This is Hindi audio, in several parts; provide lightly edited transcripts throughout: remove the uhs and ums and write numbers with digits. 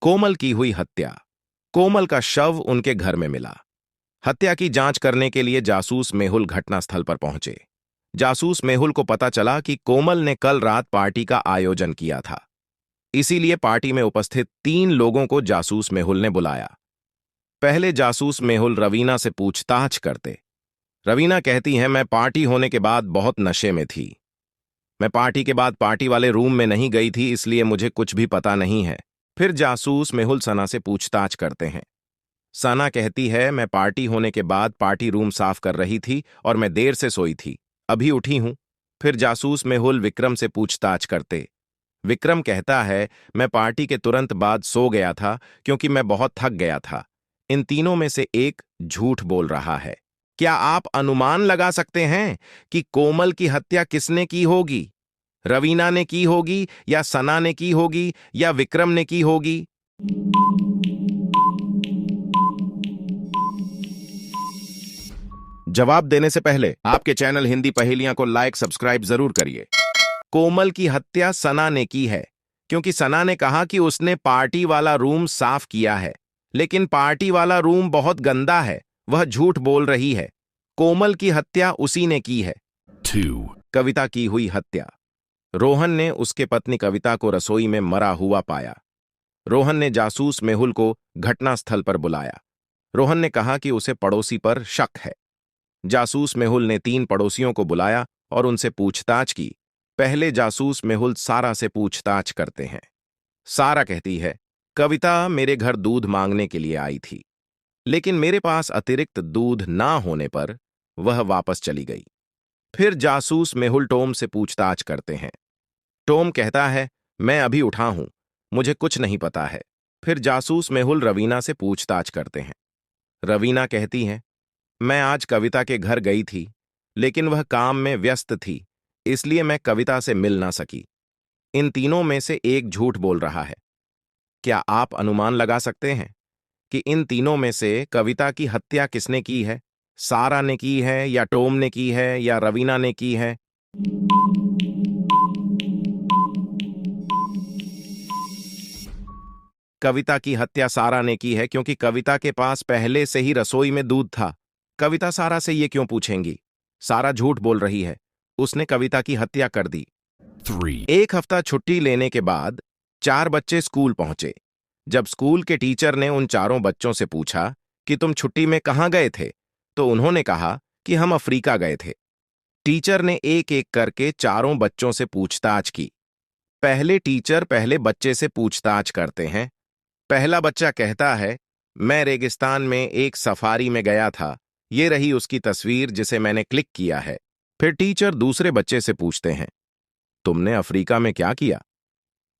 कोमल की हुई हत्या। कोमल का शव उनके घर में मिला। हत्या की जांच करने के लिए जासूस मेहुल घटनास्थल पर पहुंचे। जासूस मेहुल को पता चला कि कोमल ने कल रात पार्टी का आयोजन किया था। इसीलिए पार्टी में उपस्थित 3 लोगों को जासूस मेहुल ने बुलाया। पहले जासूस मेहुल रवीना से पूछताछ करते। रवीना कहती है, मैं पार्टी होने के बाद बहुत नशे में थी। मैं पार्टी के बाद पार्टी वाले रूम में नहीं गई थी, इसलिए मुझे कुछ भी पता नहीं है। फिर जासूस मेहुल सना से पूछताछ करते हैं। सना कहती है, मैं पार्टी होने के बाद पार्टी रूम साफ कर रही थी और मैं देर से सोई थी, अभी उठी हूं। फिर जासूस मेहुल विक्रम से पूछताछ करते। विक्रम कहता है, मैं पार्टी के तुरंत बाद सो गया था क्योंकि मैं बहुत थक गया था। इन तीनों में से एक झूठ बोल रहा है। क्या आप अनुमान लगा सकते हैं कि कोमल की हत्या किसने की होगी? रवीना ने की होगी, या सना ने की होगी, या विक्रम ने की होगी? जवाब देने से पहले आपके चैनल हिंदी पहेलियां को लाइक सब्सक्राइब जरूर करिए। कोमल की हत्या सना ने की है क्योंकि सना ने कहा कि उसने पार्टी वाला रूम साफ किया है, लेकिन पार्टी वाला रूम बहुत गंदा है, वह झूठ बोल रही है। कोमल की हत्या उसी ने की है। 2. कविता की हुई हत्या। रोहन ने उसके पत्नी कविता को रसोई में मरा हुआ पाया। रोहन ने जासूस मेहुल को घटनास्थल पर बुलाया। रोहन ने कहा कि उसे पड़ोसी पर शक है। जासूस मेहुल ने 3 पड़ोसियों को बुलाया और उनसे पूछताछ की। पहले जासूस मेहुल सारा से पूछताछ करते हैं। सारा कहती है, कविता मेरे घर दूध मांगने के लिए आई थी, लेकिन मेरे पास अतिरिक्त दूध ना होने पर वह वापस चली गई। फिर जासूस मेहुल टॉम से पूछताछ करते हैं। टॉम कहता है, मैं अभी उठा हूं, मुझे कुछ नहीं पता है। फिर जासूस मेहुल रवीना से पूछताछ करते हैं। रवीना कहती है, मैं आज कविता के घर गई थी, लेकिन वह काम में व्यस्त थी, इसलिए मैं कविता से मिल ना सकी। इन तीनों में से एक झूठ बोल रहा है। क्या आप अनुमान लगा सकते हैं कि इन तीनों में से कविता की हत्या किसने की है? सारा ने की है, या टॉम ने की है, या रवीना ने की है? कविता की हत्या सारा ने की है क्योंकि कविता के पास पहले से ही रसोई में दूध था। कविता सारा से ये क्यों पूछेंगी? सारा झूठ बोल रही है, उसने कविता की हत्या कर दी। 3. एक हफ्ता छुट्टी लेने के बाद 4 बच्चे स्कूल पहुंचे। जब स्कूल के टीचर ने उन चारों बच्चों से पूछा कि तुम छुट्टी में कहां गए थे, तो उन्होंने कहा कि हम अफ्रीका गए थे। टीचर ने एक एक करके चारों बच्चों से पूछताछ की। पहले टीचर पहले बच्चे से पूछताछ करते हैं। पहला बच्चा कहता है, मैं रेगिस्तान में एक सफारी में गया था, ये रही उसकी तस्वीर जिसे मैंने क्लिक किया है। फिर टीचर दूसरे बच्चे से पूछते हैं, तुमने अफ्रीका में क्या किया?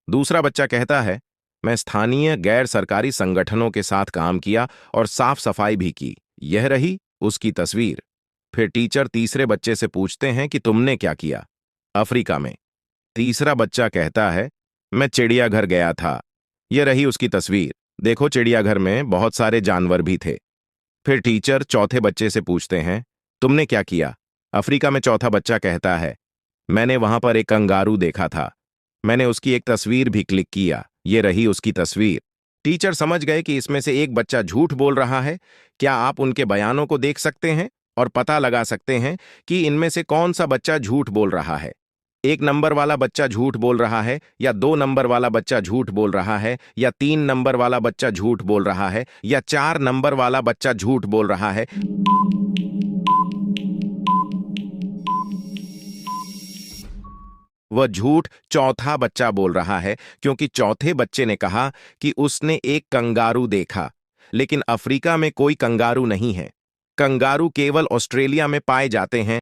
दूसरा बच्चा कहता है, मैं स्थानीय गैर सरकारी संगठनों के साथ काम किया और साफ सफाई भी की, यह रही उसकी तस्वीर। फिर टीचर तीसरे बच्चे से पूछते हैं कि तुमने क्या किया अफ्रीका में? तीसरा बच्चा कहता है, मैं चिड़ियाघर गया था, यह रही उसकी तस्वीर, देखो चिड़ियाघर में बहुत सारे जानवर भी थे। फिर टीचर चौथे बच्चे से पूछते हैं, तुमने क्या किया अफ्रीका में? चौथा बच्चा कहता है, मैंने वहां पर एक कंगारू देखा था, मैंने उसकी एक तस्वीर भी क्लिक किया, ये रही उसकी तस्वीर। टीचर समझ गए कि इसमें से एक बच्चा झूठ बोल रहा है। क्या आप उनके बयानों को देख सकते हैं और पता लगा सकते हैं कि इनमें से कौन सा बच्चा झूठ बोल रहा है? 1 नंबर वाला बच्चा झूठ बोल रहा है, या 2 नंबर वाला बच्चा झूठ बोल रहा है, या 3 नंबर वाला बच्चा झूठ बोल रहा है, या 4 नंबर वाला बच्चा झूठ बोल रहा है? वह झूठ चौथा बच्चा बोल रहा है क्योंकि चौथे बच्चे ने कहा कि उसने एक कंगारू देखा, लेकिन अफ्रीका में कोई कंगारू नहीं है। कंगारू केवल ऑस्ट्रेलिया में पाए जाते हैं